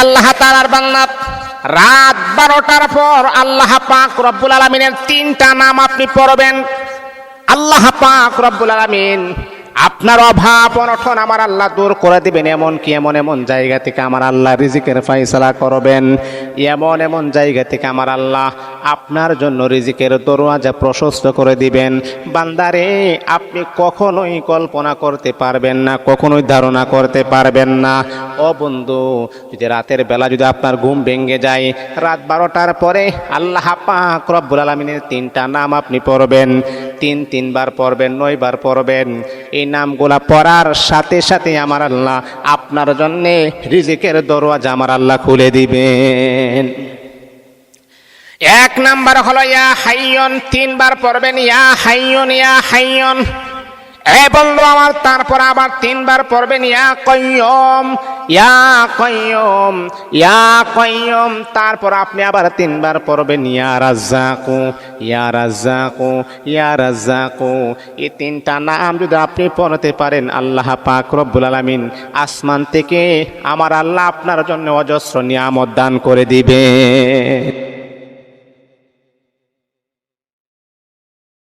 আল্লাহ তাআলার বান্দা, রাত 12টার পর আল্লাহ পাক রব্বুল আলামিনের 3টা নাম আপনি পড়বেন। আল্লাহ পাক রব্বুল আলামিন আপনার অভাব অনটন আমার আল্লাহ দূর করে দিবেন। এমনকি এমন এমন জায়গা থেকে আমার আল্লাহ রিজিকের ফয়সালা করবেন। এমন এমন জায়গা থেকে আমার আল্লাহ আপনার জন্য রিজিকের দরওয়াজা প্রশস্ত করে দিবেন। বান্দারে, আপনি কখনোই কল্পনা করতে পারবেন না, কখনোই ধারণা করতে পারবেন না। ও বন্ধু, যদি রাতের বেলা যদি আপনার ঘুম ভেঙে যায়, রাত 12টার পরে আল্লাহ পাক রব্বুল আলামিনের 3টা নাম আপনি পড়বেন। 3বার পড়বেন, 9বার পড়বেন। এই নামগুলা পড়ার সাথে সাথে আমার আল্লাহ আপনার জন্য রিজিকের দরওয়াজা আমার আল্লাহ খুলে দিবেন। 1 নাম্বার হলো ইয়া হাইয়ুন, 3বার পড়বেন ইয়া হাইয়ুন ইয়া হাইয়ুন। এ বন্ধু আমার, তারপর আবার 3বার পড়বেন ইয়া কাইয়ুম ইয়া কাইয়ুম ইয়া কাইয়ুম। তারপর আপনি আবার 3বার পড়বেন ইয়া রাজ্জাকু ইয়া রাজ্জাকু ইয়া রাজ্জাকু। এই 3টা নাম যদি আপনি পড়তে পারেন, আল্লাহ পাক রব্বুল আলামিন আসমান থেকে আমার আল্লাহ আপনার জন্য অজস্র নিয়ামত দান করে দিবেন।